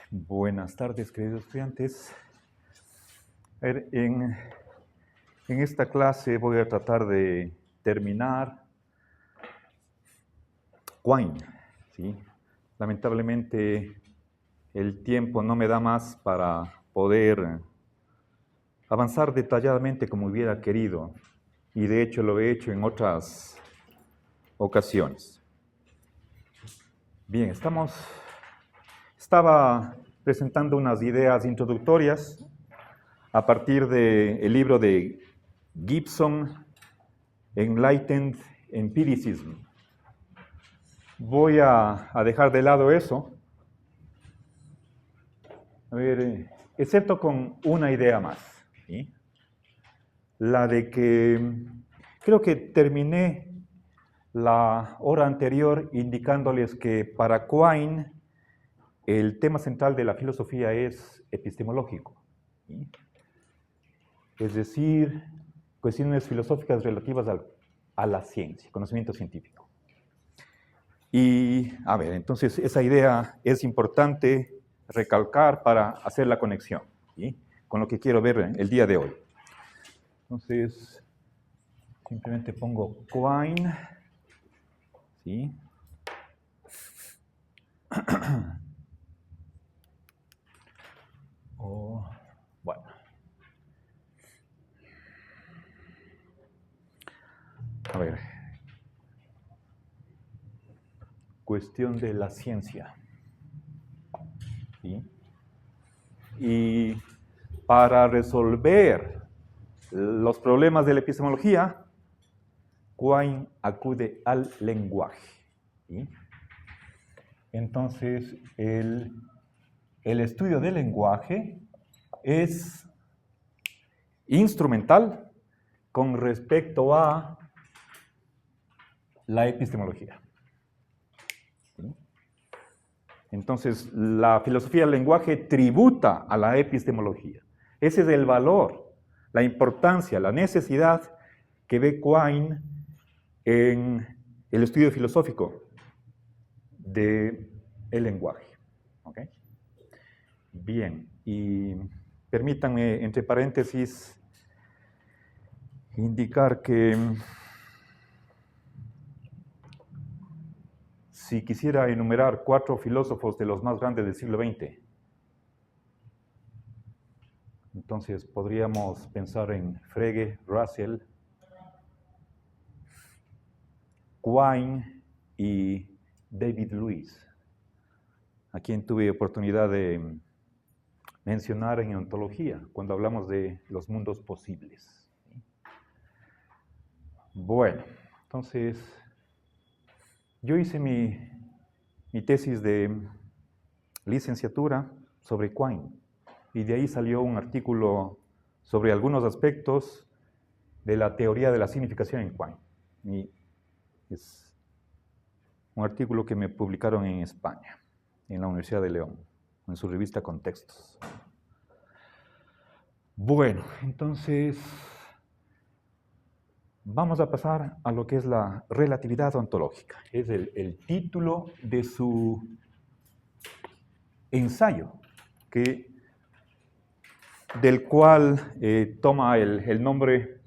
Buenas tardes, queridos estudiantes. A ver, en esta clase voy a tratar de terminar Quine, ¿sí? Lamentablemente el tiempo no me da más para poder avanzar detalladamente como hubiera querido, y de hecho lo he hecho en otras ocasiones. Bien, estaba presentando unas ideas introductorias a partir del libro de Gibson, Enlightened Empiricism. Voy a dejar de lado eso, excepto con una idea más, ¿sí? La de que creo que terminé la hora anterior indicándoles que para Quine el tema central de la filosofía es epistemológico, ¿sí? Es decir, cuestiones filosóficas relativas a la ciencia, conocimiento científico. Y, a ver, entonces esa idea es importante recalcar para hacer la conexión, ¿sí? Con lo que quiero ver el día de hoy. Entonces, simplemente pongo Quine, ¿sí? Bueno. A ver. Cuestión de la ciencia, ¿sí? Y para resolver los problemas de la epistemología, Quine acude al lenguaje, ¿sí? Entonces, el estudio del lenguaje es instrumental con respecto a la epistemología, ¿sí? Entonces, la filosofía del lenguaje tributa a la epistemología. Ese es el valor, la importancia, la necesidad que ve Quine en el estudio filosófico del lenguaje. ¿Okay? Bien, y permítanme, entre paréntesis, indicar que si quisiera enumerar 4 filósofos de los más grandes del siglo XX, entonces podríamos pensar en Frege, Russell, Quine y David Lewis, a quien tuve oportunidad de mencionar en ontología, cuando hablamos de los mundos posibles. Bueno, entonces, yo hice mi tesis de licenciatura sobre Quine, y de ahí salió un artículo sobre algunos aspectos de la teoría de la significación en Quine. Y es un artículo que me publicaron en España, en la Universidad de León, en su revista Contextos. Bueno, entonces vamos a pasar a lo que es la relatividad ontológica. Es el título de su ensayo, del cual toma el nombre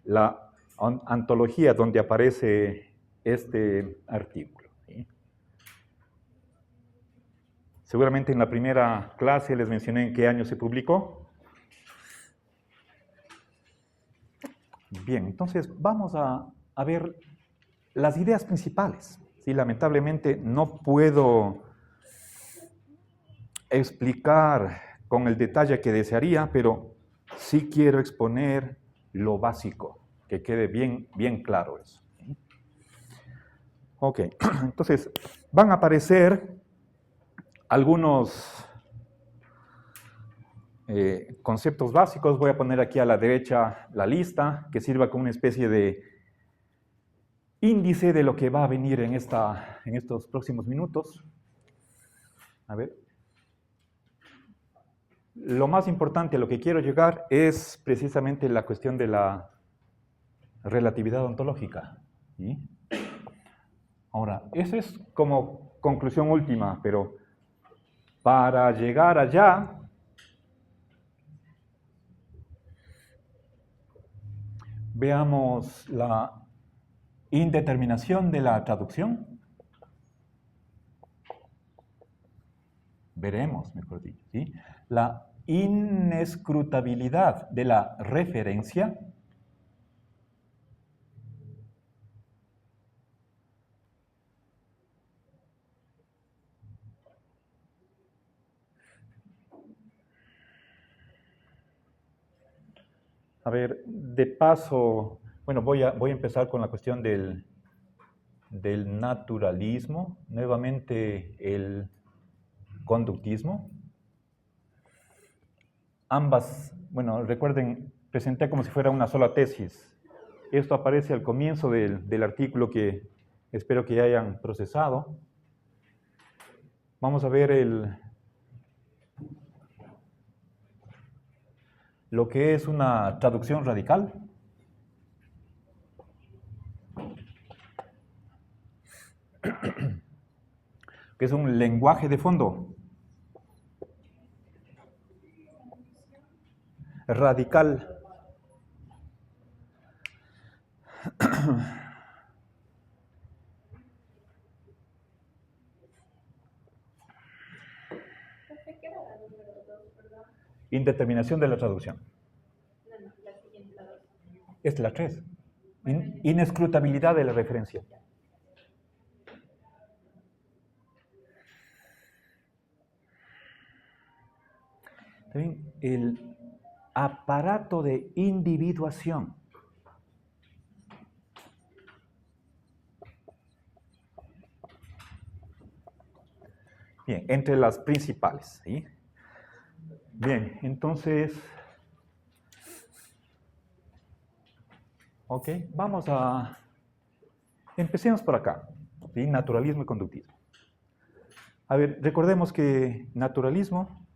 la antología donde aparece este artículo, ¿sí? Seguramente en la primera clase les mencioné en qué año se publicó. Bien, entonces vamos a ver las ideas principales. Sí, lamentablemente no puedo explicar con el detalle que desearía, pero sí quiero exponer lo básico, que quede bien claro eso. Ok, entonces van a aparecer algunos conceptos básicos. Voy a poner aquí a la derecha la lista, que sirva como una especie de índice de lo que va a venir en estos próximos minutos. A ver. Lo más importante a lo que quiero llegar es precisamente la cuestión de la relatividad ontológica, ¿sí? Ahora, esa es como conclusión última, pero Para llegar allá, veamos la indeterminación de la traducción. Veremos, mejor dicho, ¿sí? La inescrutabilidad de la referencia. A ver, de paso, bueno, voy a empezar con la cuestión del naturalismo, nuevamente el conductismo. Ambas, bueno, recuerden, presenté como si fuera una sola tesis. Esto aparece al comienzo del artículo que espero que ya hayan procesado. Vamos a ver lo que es una traducción radical. Que es un lenguaje de fondo. Radical. Indeterminación de la traducción. No, la siguiente, la 2. Esta es la 3. Inescrutabilidad de la referencia. También el aparato de individuación. Bien, entre las principales, ¿sí? Bien, entonces, ok, empecemos por acá, ¿sí? Naturalismo y conductismo. A ver, recordemos que naturalismo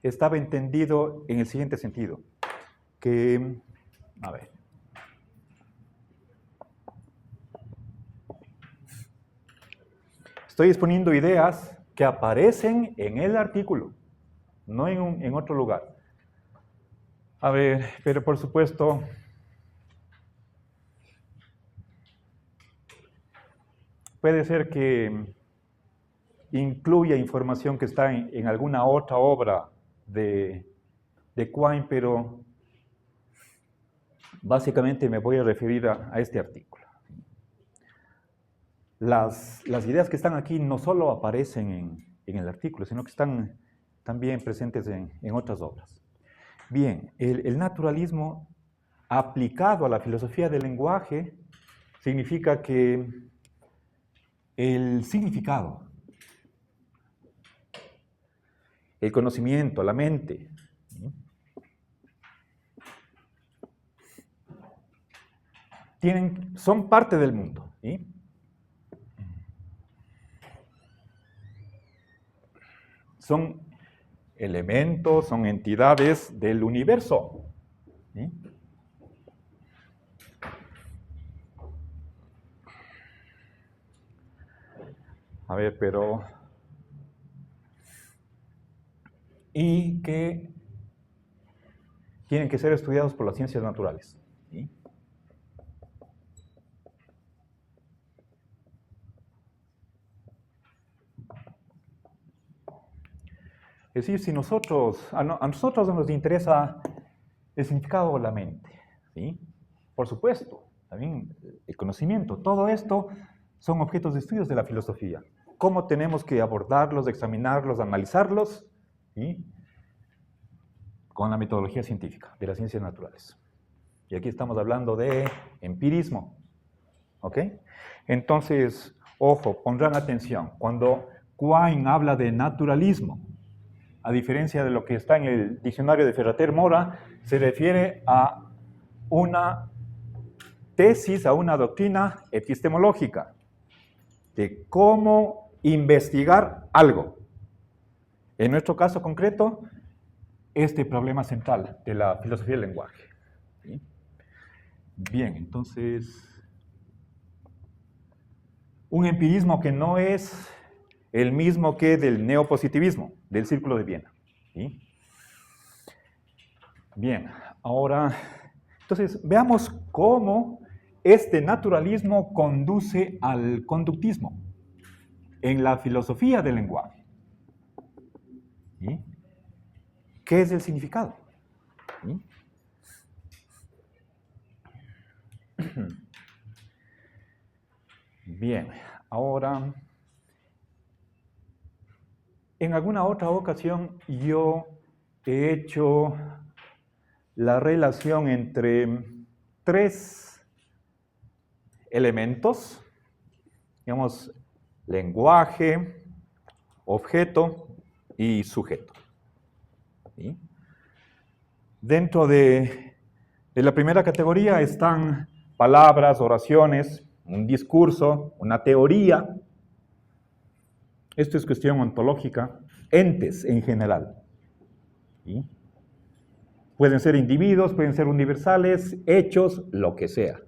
estaba entendido en el siguiente sentido, que, a ver, estoy exponiendo ideas que aparecen en el artículo, no en otro lugar. A ver, pero por supuesto, puede ser que incluya información que está en alguna otra obra de Quine, pero básicamente me voy a referir a este artículo. Las ideas que están aquí no solo aparecen en el artículo, sino que están también presentes en otras obras. Bien, el naturalismo aplicado a la filosofía del lenguaje significa que el significado, el conocimiento, la mente, son parte del mundo, ¿sí? Son elementos, son entidades del universo, ¿sí? A ver, pero... y que tienen que ser estudiados por las ciencias naturales, ¿sí? Es decir, si a nosotros nos interesa el significado de la mente, ¿sí? Por supuesto, también el conocimiento, todo esto son objetos de estudios de la filosofía. ¿Cómo tenemos que abordarlos, examinarlos, analizarlos? ¿Sí? Con la metodología científica de las ciencias naturales. Y aquí estamos hablando de empirismo, ¿ok? Entonces, ojo, pondrán atención, cuando Quine habla de naturalismo, a diferencia de lo que está en el diccionario de Ferrater Mora, se refiere a una tesis, a una doctrina epistemológica de cómo investigar algo. En nuestro caso concreto, este problema central de la filosofía del lenguaje. ¿Sí? Bien, entonces, un empirismo que no es el mismo que del neopositivismo, del Círculo de Viena. ¿Sí? Bien, ahora, entonces, veamos cómo este naturalismo conduce al conductismo en la filosofía del lenguaje. ¿Sí? ¿Qué es el significado? ¿Sí? Bien, ahora, en alguna otra ocasión yo he hecho la relación entre tres elementos, digamos, lenguaje, objeto y sujeto. ¿Sí? Dentro de la primera categoría están palabras, oraciones, un discurso, una teoría. Esto es cuestión ontológica, entes en general. ¿Sí? Pueden ser individuos, pueden ser universales, hechos, lo que sea.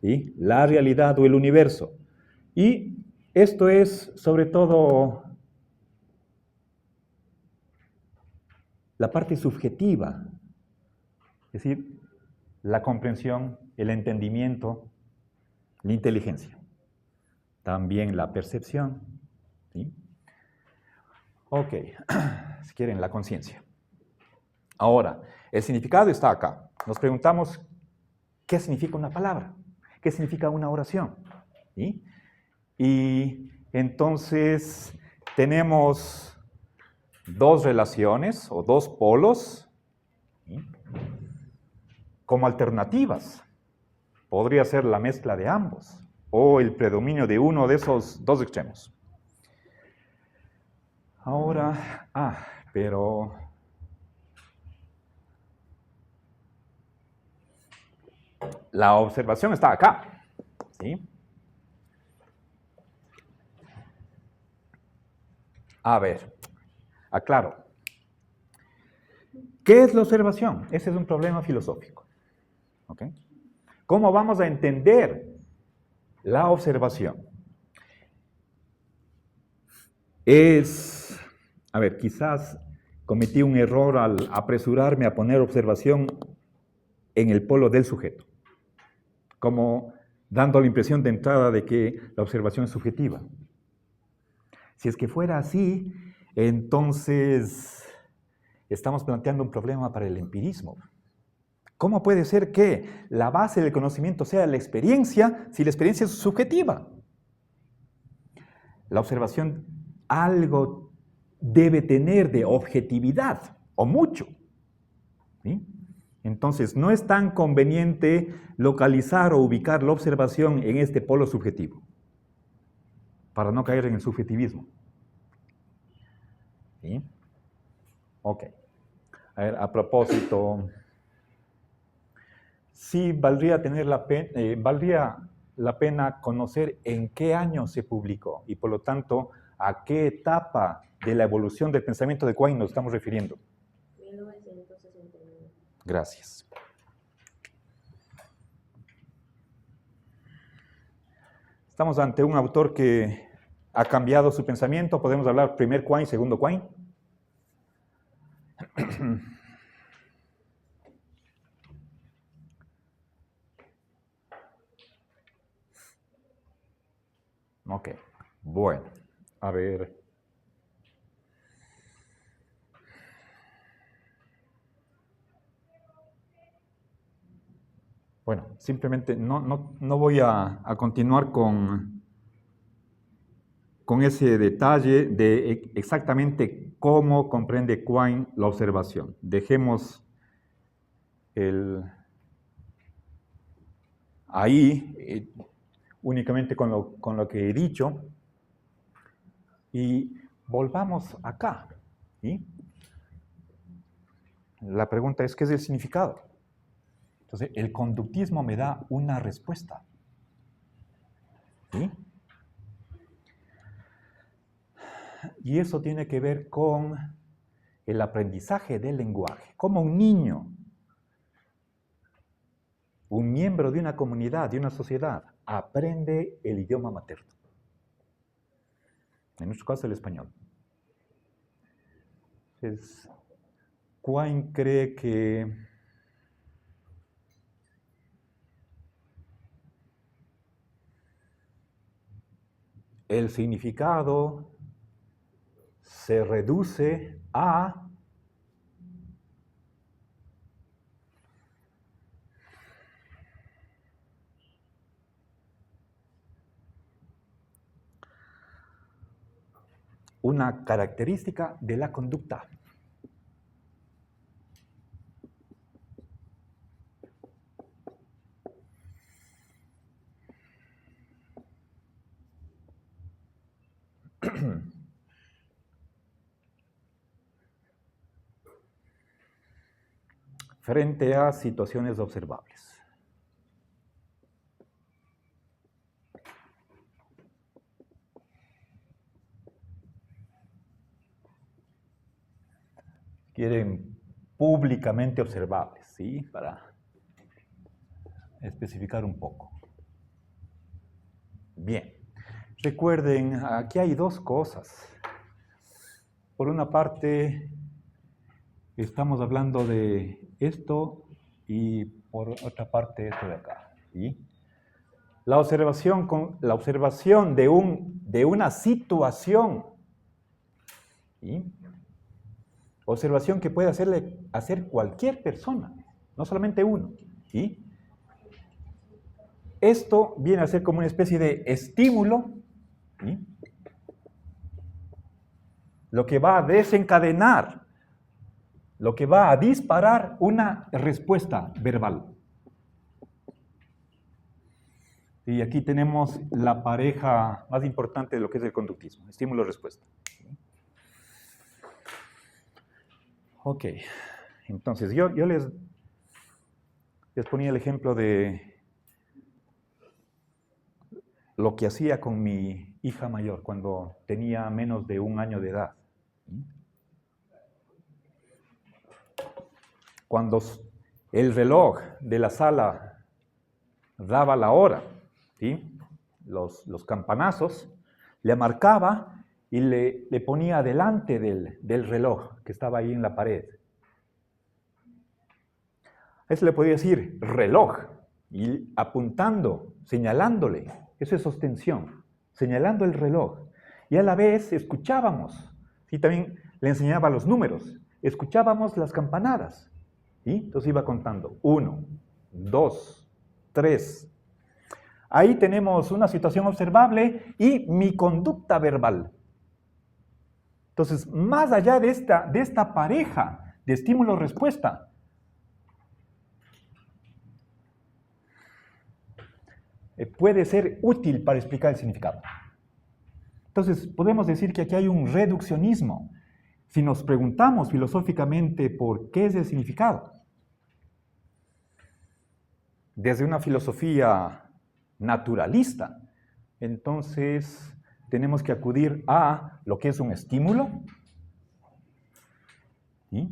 ¿Sí? La realidad o el universo. Y esto es sobre todo la parte subjetiva, es decir, la comprensión, el entendimiento, la inteligencia. También la percepción. ¿Sí? Ok, si quieren, la conciencia. Ahora, el significado está acá. Nos preguntamos, ¿qué significa una palabra? ¿Qué significa una oración? ¿Sí? Y entonces tenemos dos relaciones o dos polos, ¿sí? Como alternativas. Podría ser la mezcla de ambos o el predominio de uno de esos dos extremos. Ahora, pero la observación está acá, ¿sí? A ver, aclaro. ¿Qué es la observación? Ese es un problema filosófico. ¿Ok? ¿Cómo vamos a entender la observación? A ver, quizás cometí un error al apresurarme a poner observación en el polo del sujeto, como dando la impresión de entrada de que la observación es subjetiva. Si es que fuera así, entonces estamos planteando un problema para el empirismo. ¿Cómo puede ser que la base del conocimiento sea la experiencia si la experiencia es subjetiva? La observación algo debe tener de objetividad, o mucho. ¿Sí? Entonces, no es tan conveniente localizar o ubicar la observación en este polo subjetivo, para no caer en el subjetivismo. ¿Sí? Ok. A ver, a propósito, sí valdría la pena conocer en qué año se publicó y por lo tanto a qué etapa de la evolución del pensamiento de Quine nos estamos refiriendo. 1969. Gracias. Estamos ante un autor que ha cambiado su pensamiento. Podemos hablar primer Quine, segundo Quine. Ok, bueno, a ver. Bueno, simplemente no voy a continuar con ese detalle de exactamente cómo comprende Quine la observación. Dejemos ahí únicamente con lo que he dicho y volvamos acá. ¿Sí? La pregunta es, ¿qué es el significado? Entonces, el conductismo me da una respuesta. ¿Sí? Y eso tiene que ver con el aprendizaje del lenguaje. Como un niño, un miembro de una comunidad, de una sociedad, aprende el idioma materno. En nuestro caso, el español. Entonces, Quine cree que el significado se reduce a una característica de la conducta. Frente a situaciones observables. Quieren públicamente observables, ¿sí? Para especificar un poco. Bien. Recuerden, aquí hay dos cosas. Por una parte, estamos hablando de esto y por otra parte esto de acá, ¿sí? La observación de una situación, ¿sí? Observación que puede hacer cualquier persona, no solamente uno, ¿sí? Esto viene a ser como una especie de estímulo, ¿sí? Lo que va a desencadenar, lo que va a disparar una respuesta verbal. Y aquí tenemos la pareja más importante de lo que es el conductismo, estímulo-respuesta. Ok, entonces yo les ponía el ejemplo de lo que hacía con mi hija mayor cuando tenía menos de 1 año de edad. Cuando el reloj de la sala daba la hora, ¿sí? Los campanazos, le marcaba y le ponía delante del reloj que estaba ahí en la pared. A eso le podía decir reloj, y apuntando, señalándole, eso es sostensión, señalando el reloj. Y a la vez escuchábamos, ¿sí? También le enseñaba los números, escuchábamos las campanadas, ¿sí? Entonces iba contando, 1, 2, 3. Ahí tenemos una situación observable y mi conducta verbal. Entonces, más allá de esta pareja de estímulo-respuesta, puede ser útil para explicar el significado. Entonces, podemos decir que aquí hay un reduccionismo. Si nos preguntamos filosóficamente por qué es el significado, desde una filosofía naturalista, entonces tenemos que acudir a lo que es un estímulo, ¿sí?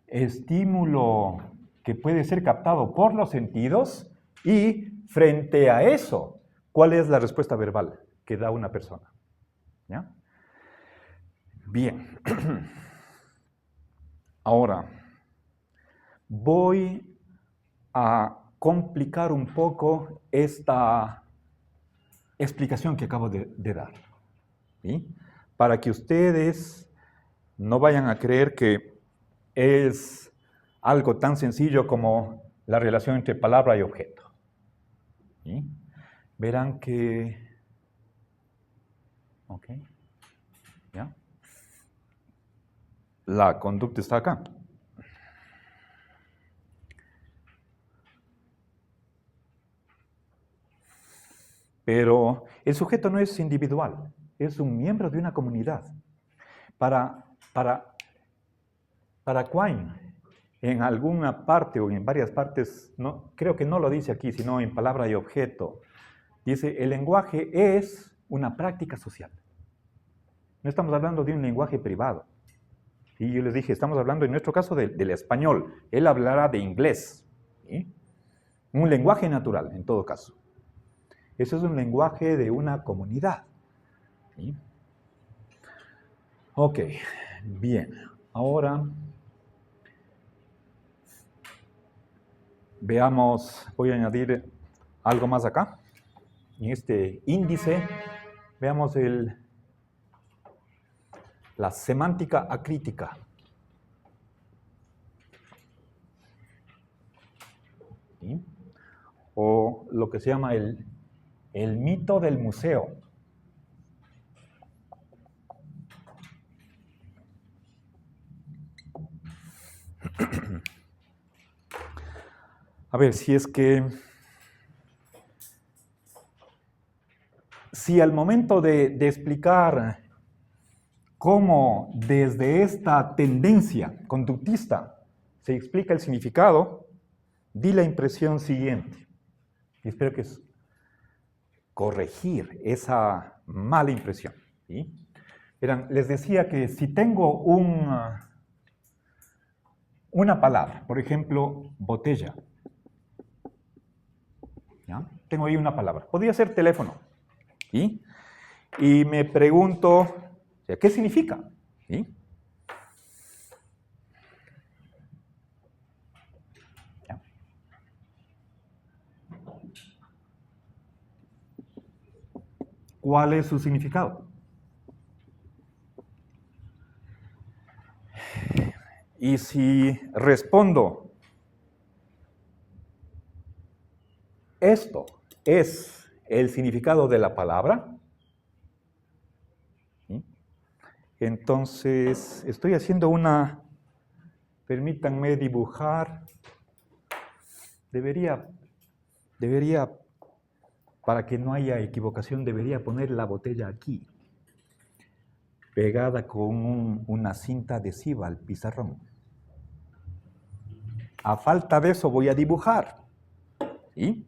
Estímulo que puede ser captado por los sentidos y frente a eso, ¿cuál es la respuesta verbal que da una persona? ¿Ya? Bien. Ahora, voy a complicar un poco esta explicación que acabo de dar, ¿sí? Para que ustedes no vayan a creer que es algo tan sencillo como la relación entre palabra y objeto, ¿sí? Verán que... ¿Ok? ¿Ya? La conducta está acá. Pero el sujeto no es individual, es un miembro de una comunidad. Para Quine, en alguna parte o en varias partes, no, creo que no lo dice aquí, sino en palabra y objeto, dice, el lenguaje es una práctica social. No estamos hablando de un lenguaje privado. Y yo les dije, estamos hablando en nuestro caso del español. Él hablará de inglés, ¿sí? Un lenguaje natural, en todo caso. Eso es un lenguaje de una comunidad, ¿sí? Ok, bien. Ahora veamos, voy a añadir algo más acá. En este índice, veamos la semántica acrítica. ¿Sí? O lo que se llama el mito del museo. A ver, si al momento de explicar cómo desde esta tendencia conductista se explica el significado, di la impresión siguiente. Y espero que es corregir esa mala impresión. ¿Sí? Les decía que si tengo una palabra, por ejemplo, botella, ¿ya? Tengo ahí una palabra. Podría ser teléfono. ¿Sí? Y me pregunto, ¿qué significa? ¿Sí? ¿Ya? ¿Cuál es su significado? Y si respondo, esto es el significado de la palabra, ¿sí? Entonces estoy haciendo permítanme dibujar, debería, para que no haya equivocación, debería poner la botella aquí, pegada con una cinta adhesiva al pizarrón. A falta de eso voy a dibujar, ¿sí?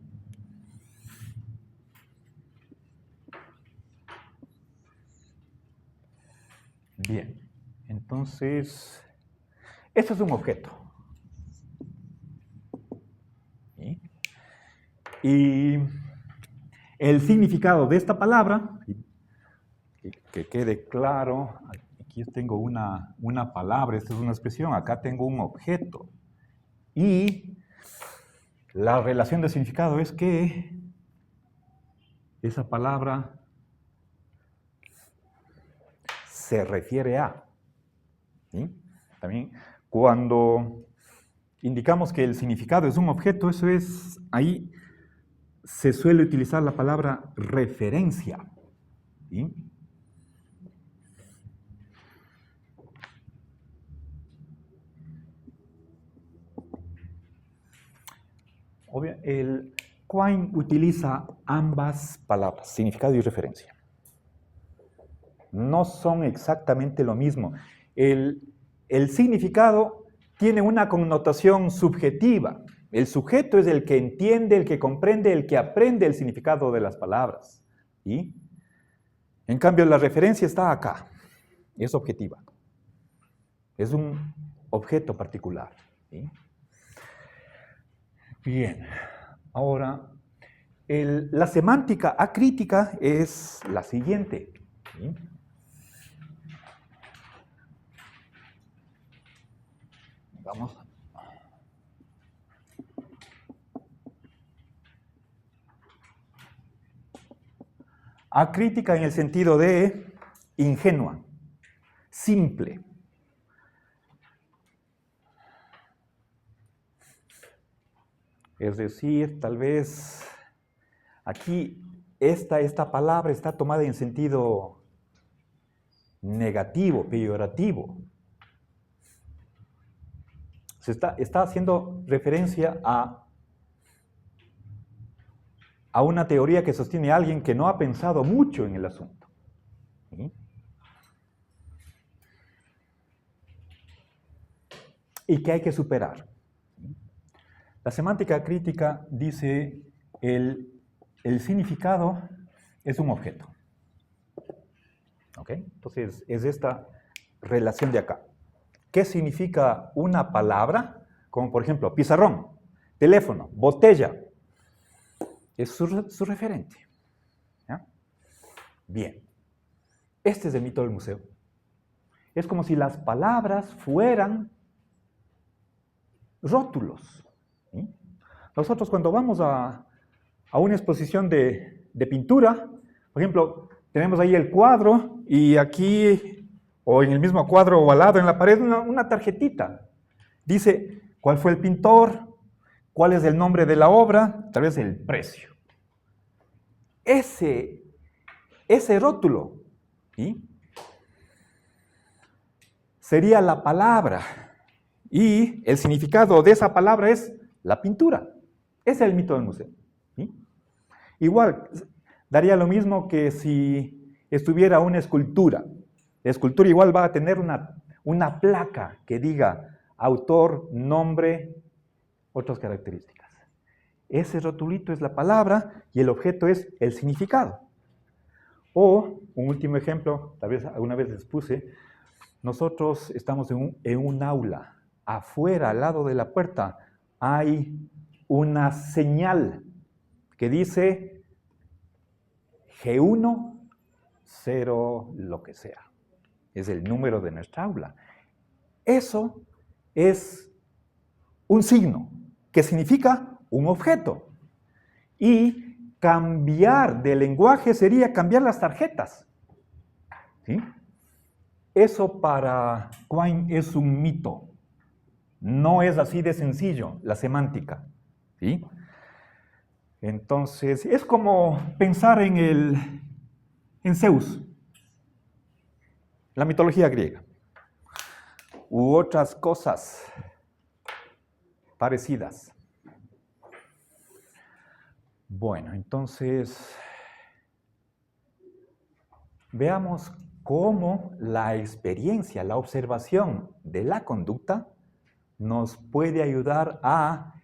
Bien, entonces, esto es un objeto. ¿Sí? Y el significado de esta palabra, que quede claro, aquí tengo una palabra, esta es una expresión, acá tengo un objeto. Y la relación de significado es que esa palabra se refiere a. ¿Sí? También cuando indicamos que el significado es un objeto, eso es, ahí se suele utilizar la palabra referencia. ¿Sí? El Quine utiliza ambas palabras, significado y referencia. No son exactamente lo mismo. El significado tiene una connotación subjetiva. El sujeto es el que entiende, el que comprende, el que aprende el significado de las palabras. ¿Sí? En cambio, la referencia está acá. Es objetiva. Es un objeto particular. ¿Sí? Bien. Ahora, la semántica acrítica es la siguiente. ¿Sí? Vamos. Acrítica en el sentido de ingenua, simple. Es decir, tal vez aquí esta palabra está tomada en sentido negativo, peyorativo. Se está haciendo referencia a una teoría que sostiene alguien que no ha pensado mucho en el asunto. ¿Sí? Y que hay que superar. La semántica crítica dice el significado es un objeto. ¿Ok? Entonces, es esta relación de acá. ¿Qué significa una palabra? Como por ejemplo, pizarrón, teléfono, botella. Es su referente. ¿Ya? Bien. Este es el mito del museo. Es como si las palabras fueran rótulos. ¿Sí? Nosotros cuando vamos a una exposición de pintura, por ejemplo, tenemos ahí el cuadro y aquí, o en el mismo cuadro o al lado en la pared, una tarjetita. Dice cuál fue el pintor, cuál es el nombre de la obra, tal vez el precio. Ese rótulo, ¿sí?, sería la palabra. Y el significado de esa palabra es la pintura. Ese es el mito del museo. ¿Sí? Igual, daría lo mismo que si estuviera una escultura. La escultura igual va a tener una placa que diga autor, nombre, otras características. Ese rotulito es la palabra y el objeto es el significado. O, un último ejemplo, tal vez alguna vez les puse, nosotros estamos en un aula. Afuera, al lado de la puerta, hay una señal que dice G1, 0, lo que sea. Es el número de nuestra aula. Eso es un signo que significa un objeto. Y cambiar de lenguaje sería cambiar las tarjetas. ¿Sí? Eso para Quine es un mito. No es así de sencillo la semántica. ¿Sí? Entonces, es como pensar en Zeus, la mitología griega, u otras cosas parecidas. Bueno, entonces, veamos cómo la experiencia, la observación de la conducta nos puede ayudar a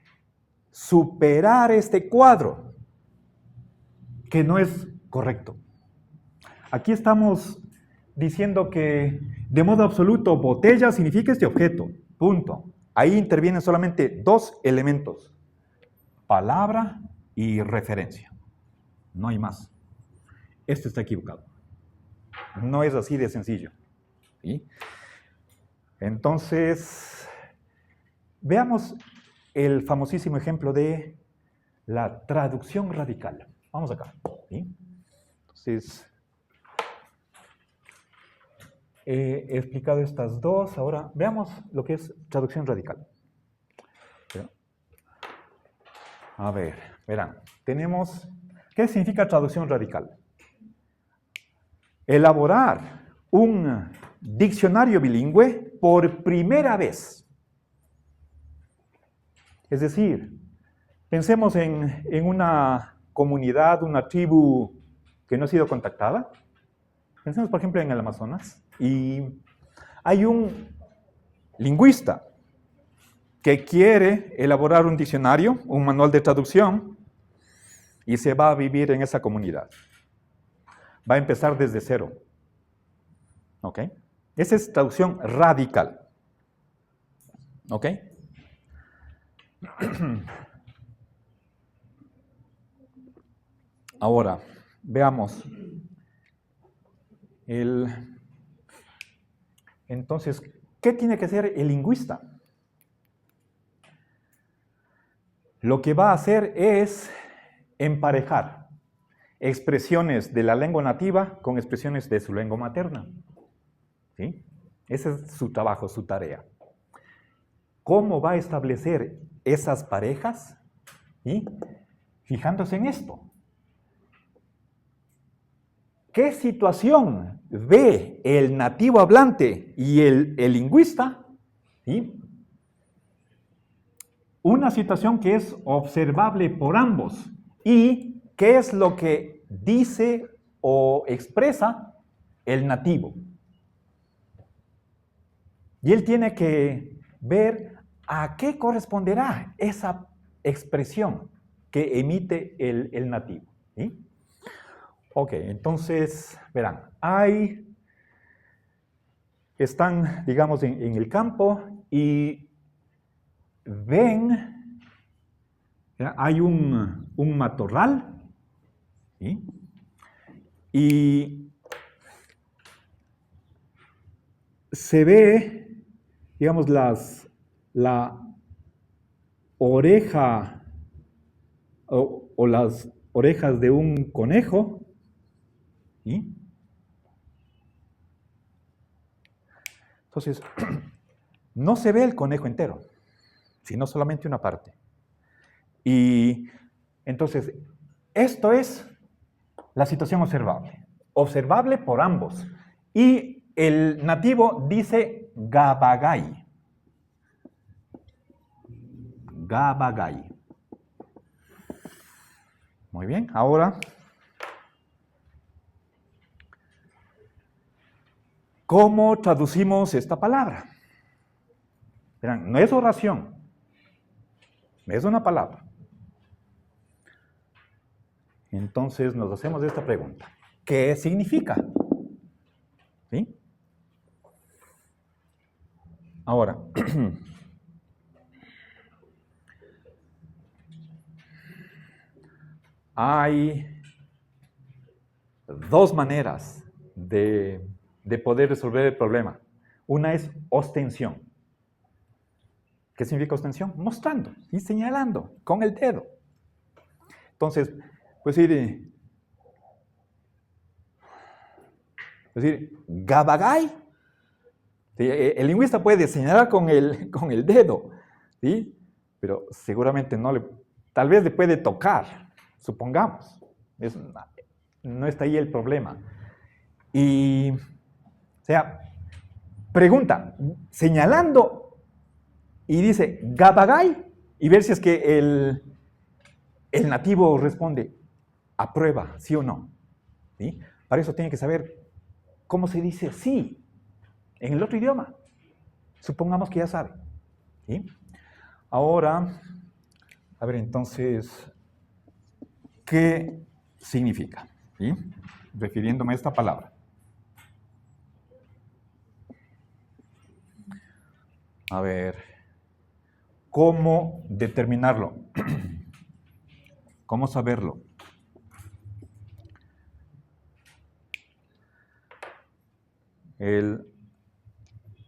superar este cuadro que no es correcto. Aquí estamos diciendo que de modo absoluto botella significa este objeto, punto. Ahí intervienen solamente dos elementos, palabra y referencia. No hay más. Esto está equivocado. No es así de sencillo. ¿Sí? Entonces, veamos el famosísimo ejemplo de la traducción radical. Vamos acá. ¿Sí? Entonces, he explicado estas dos. Ahora, veamos lo que es traducción radical. A ver, verán. Tenemos, ¿qué significa traducción radical? Elaborar un diccionario bilingüe por primera vez. Es decir, pensemos en una comunidad, una tribu que no ha sido contactada. Pensemos, por ejemplo, en el Amazonas. Y hay un lingüista que quiere elaborar un diccionario, un manual de traducción, y se va a vivir en esa comunidad. Va a empezar desde cero. ¿Ok? Esa es traducción radical. ¿Ok? Ahora, veamos. Entonces, ¿qué tiene que hacer el lingüista? Lo que va a hacer es emparejar expresiones de la lengua nativa con expresiones de su lengua materna. ¿Sí? Ese es su trabajo, su tarea. ¿Cómo va a establecer esas parejas? ¿Sí? Fijándose en esto. ¿Qué situación ve el nativo hablante y el lingüista? ¿Sí? Una situación que es observable por ambos. ¿Y qué es lo que dice o expresa el nativo? Y él tiene que ver a qué corresponderá esa expresión que emite el nativo. ¿Sí? Ok, entonces, verán, están, digamos, en el campo y ven, hay un matorral, ¿sí? Y se ve, digamos, la oreja o las orejas de un conejo, ¿sí? Entonces, no se ve el conejo entero, sino solamente una parte. Y entonces, esto es la situación observable por ambos. Y el nativo dice Gabagay. Gabagay. Muy bien, ahora, ¿cómo traducimos esta palabra? Verán, no es oración, es una palabra. Entonces nos hacemos esta pregunta. ¿Qué significa? ¿Sí? Ahora, hay dos maneras de poder resolver el problema. Una es ostensión. ¿Qué significa ostensión? Mostrando y señalando con el dedo. Entonces, pues decir, Gabagay. ¿Sí? El lingüista puede señalar con el dedo, ¿sí? Pero seguramente tal vez le puede tocar, supongamos. No está ahí el problema. Y, o sea, pregunta, señalando y dice Gabagay, y ver si es que el nativo responde, aprueba, sí o no. ¿Sí? Para eso tiene que saber cómo se dice sí en el otro idioma. Supongamos que ya sabe. ¿Sí? Ahora, a ver entonces, ¿qué significa? ¿Sí? Refiriéndome a esta palabra. A ver, ¿cómo determinarlo? ¿Cómo saberlo? El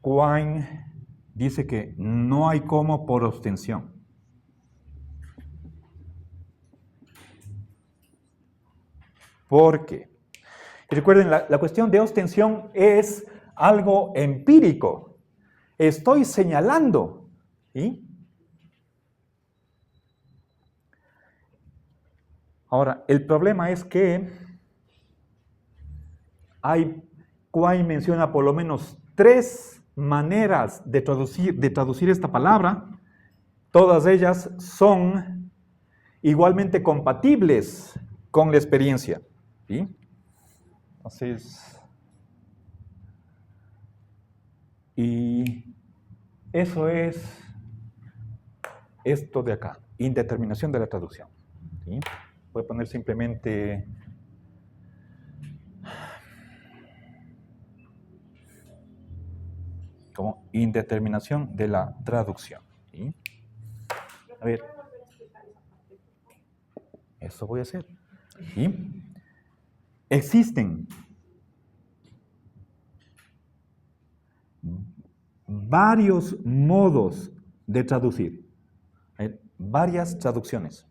Quine dice que no hay cómo por ostensión. ¿Por qué? Y recuerden, la cuestión de ostensión es algo empírico. Estoy señalando, ¿sí? Ahora, el problema es que Quine menciona por lo menos 3 maneras de traducir esta palabra. Todas ellas son igualmente compatibles con la experiencia. ¿Sí? Entonces, y eso es esto de acá, indeterminación de la traducción. ¿Sí? Voy a poner simplemente como indeterminación de la traducción. ¿Sí? A ver, eso voy a hacer. ¿Sí? Existen varios modos de traducir. Hay varias traducciones.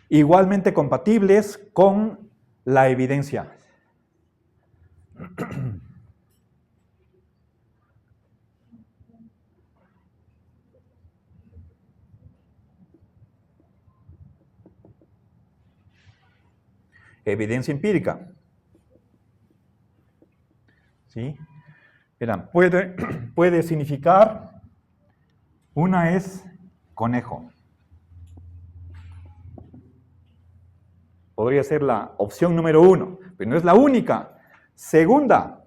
Igualmente compatibles con la evidencia. Evidencia empírica. ¿Sí? Verán, puede significar, una es conejo. Podría ser la opción número 1, pero no es la única. Segunda,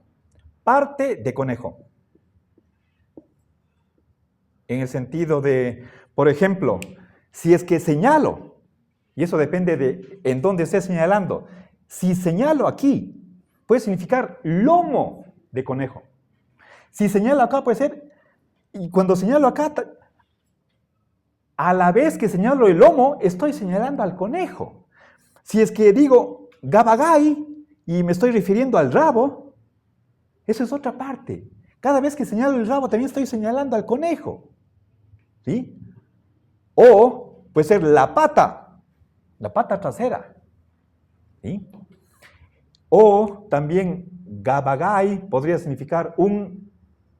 parte de conejo. En el sentido de, por ejemplo, si es que señalo, y eso depende de en dónde esté señalando, si señalo aquí, puede significar lomo de conejo. Si señalo acá, puede ser, y cuando señalo acá, a la vez que señalo el lomo, estoy señalando al conejo. Si es que digo gabagay y me estoy refiriendo al rabo, eso es otra parte. Cada vez que señalo el rabo también estoy señalando al conejo. ¿Sí? O puede ser la pata trasera. ¿Sí? O también gabagay podría significar un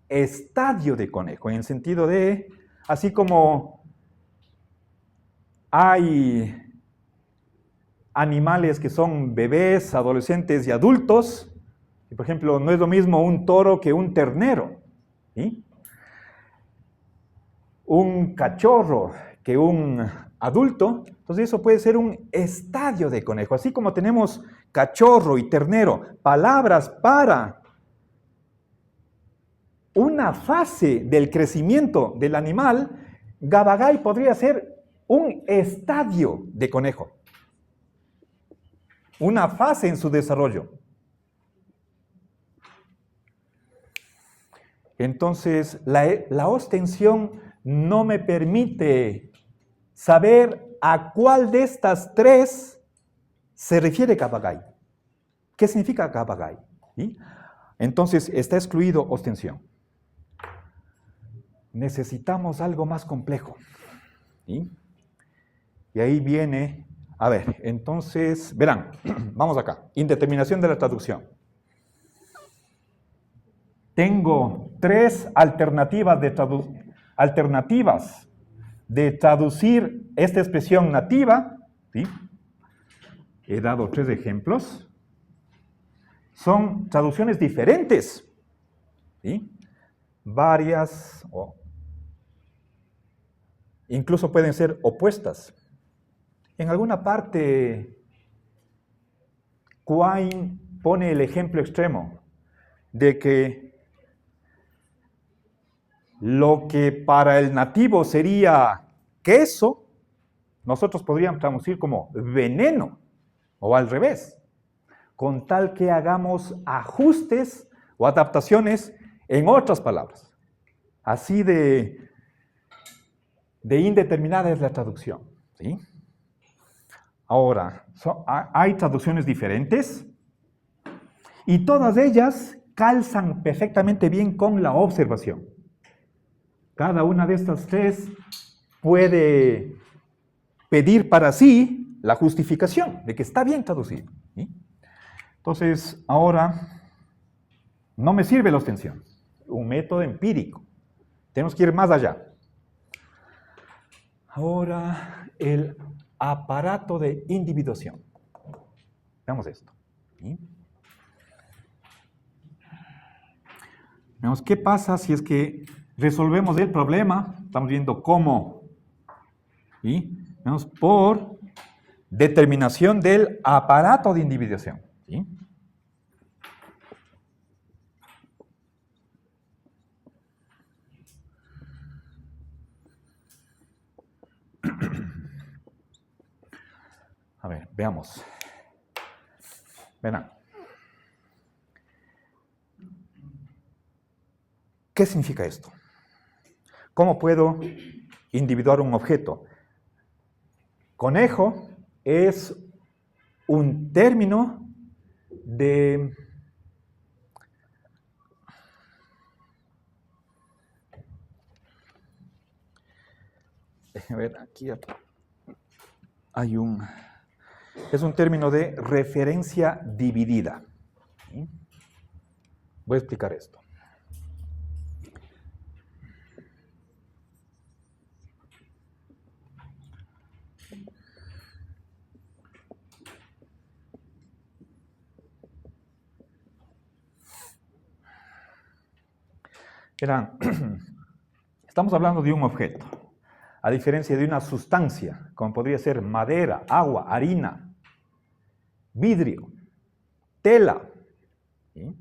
estadio de conejo, en el sentido de, así como hay animales que son bebés, adolescentes y adultos, y por ejemplo, no es lo mismo un toro que un ternero, ¿sí? Un cachorro que un adulto, entonces eso puede ser un estadio de conejo, así como tenemos cachorro y ternero, palabras para una fase del crecimiento del animal. Gabagay podría ser un estadio de conejo, una fase en su desarrollo. Entonces, la ostensión no me permite saber a cuál de estas tres se refiere gabagay. ¿Qué significa gabagay? ¿Sí? Entonces, está excluido ostensión. Necesitamos algo más complejo. ¿Sí? Y ahí viene, a ver, entonces, verán, vamos acá, indeterminación de la traducción. Tengo tres alternativas de traducir esta expresión nativa, ¿sí? He dado 3 ejemplos. Son traducciones diferentes, ¿sí? Varias, o incluso pueden ser opuestas. En alguna parte, Quine pone el ejemplo extremo de que lo que para el nativo sería queso, nosotros podríamos traducir como veneno, o al revés, con tal que hagamos ajustes o adaptaciones en otras palabras. Así de indeterminada es la traducción, ¿sí? Ahora, hay traducciones diferentes y todas ellas calzan perfectamente bien con la observación. Cada una de estas tres puede pedir para sí la justificación de que está bien traducido, ¿sí? Entonces, ahora, no me sirve la ostensión, un método empírico. Tenemos que ir más allá. Ahora, el aparato de individuación. Veamos esto. ¿Sí? Veamos qué pasa si es que resolvemos el problema. Estamos viendo cómo. ¿Sí? Veamos por determinación del aparato de individuación. ¿Sí? A ver, veamos. Verán. ¿Qué significa esto? ¿Cómo puedo individuar un objeto? Conejo es un término de... Déjenme ver, aquí hay un... Es un término de referencia dividida. ¿Sí? Voy a explicar esto. Verán, estamos hablando de un objeto, a diferencia de una sustancia, como podría ser madera, agua, harina, vidrio, tela. ¿Sí?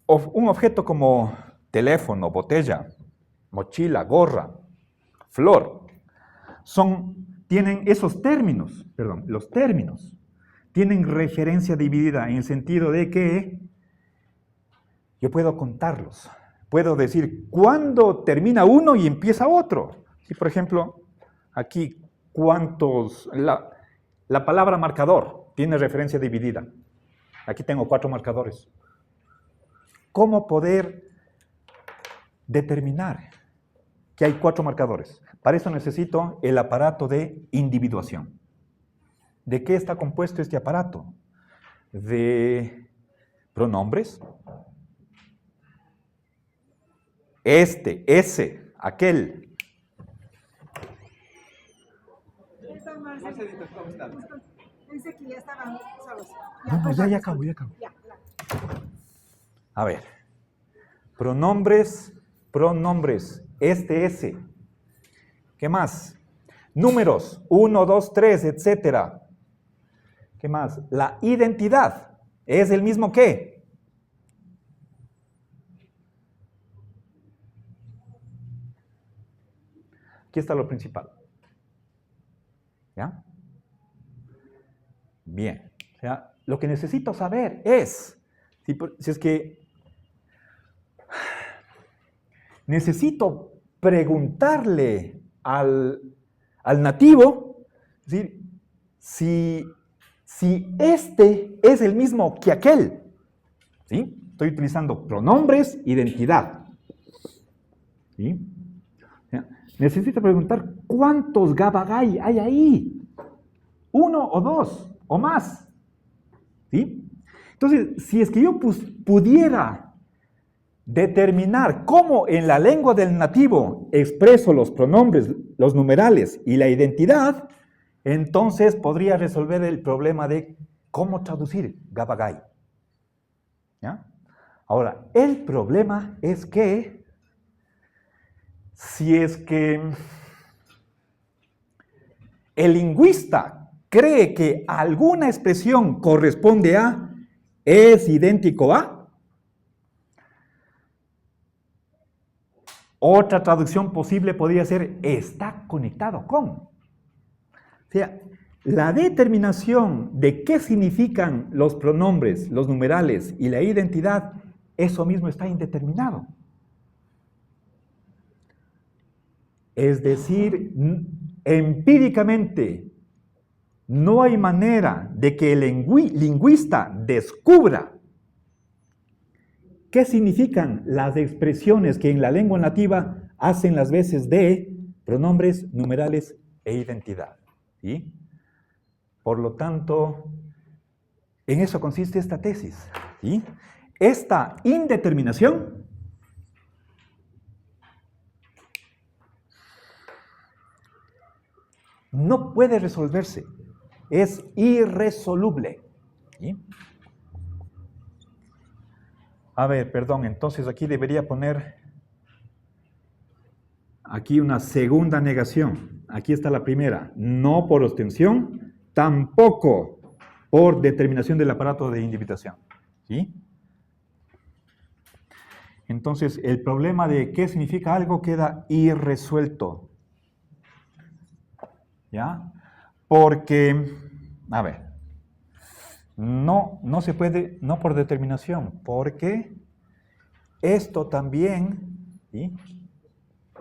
Un objeto como teléfono, botella, mochila, gorra, flor, tienen esos términos, los términos, tienen referencia dividida en el sentido de que yo puedo contarlos. Puedo decir cuándo termina uno y empieza otro. Si, por ejemplo, aquí cuántos... La palabra marcador tiene referencia dividida. Aquí tengo 4 marcadores. ¿Cómo poder determinar que hay 4 marcadores? Para eso necesito el aparato de individuación. ¿De qué está compuesto este aparato? De pronombres. Este, ese, aquel. Marcelita, ¿cómo estás? Dice que ya estaban solos. No, ya acabo. Ya. A ver. Pronombres, este, ese. ¿Qué más? Números, 1, 2, 3, etcétera. ¿Qué más? La identidad es el mismo que. Aquí está lo principal. ¿Ya? Bien. O sea, lo que necesito saber es, si es que necesito preguntarle al nativo, es decir, si este es el mismo que aquel. ¿Sí? Estoy utilizando pronombres, identidad. ¿Sí? O sea, necesito preguntar cuántos Gabagai hay ahí. 1 o 2 o más. ¿Sí? Entonces, si es que yo pudiera determinar cómo en la lengua del nativo expreso los pronombres, los numerales y la identidad, entonces podría resolver el problema de cómo traducir Gabagai. ¿Ya? Ahora, el problema es que si es que el lingüista cree que alguna expresión corresponde a, es idéntico a, otra traducción posible podría ser está conectado con. O sea, la determinación de qué significan los pronombres, los numerales y la identidad, eso mismo está indeterminado. Es decir, empíricamente, no hay manera de que el lingüista descubra qué significan las expresiones que en la lengua nativa hacen las veces de pronombres, numerales e identidad. ¿Sí? Por lo tanto, en eso consiste esta tesis. ¿Sí? Esta indeterminación no puede resolverse, es irresoluble. ¿Sí? A ver, perdón, entonces aquí debería poner aquí una segunda negación. Aquí está la primera, no por ostensión, tampoco por determinación del aparato de individuación. ¿Sí? Entonces, el problema de qué significa algo queda irresuelto. ¿Ya? Porque, a ver, no se puede, no por determinación, porque esto también, ¿sí?,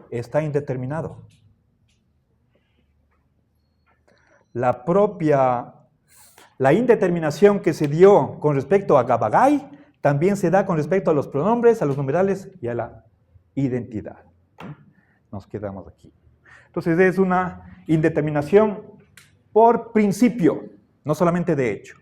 está indeterminado. La indeterminación que se dio con respecto a Gabagai también se da con respecto a los pronombres, a los numerales y a la identidad. ¿Sí? Nos quedamos aquí. Entonces es una indeterminación por principio, no solamente de hecho.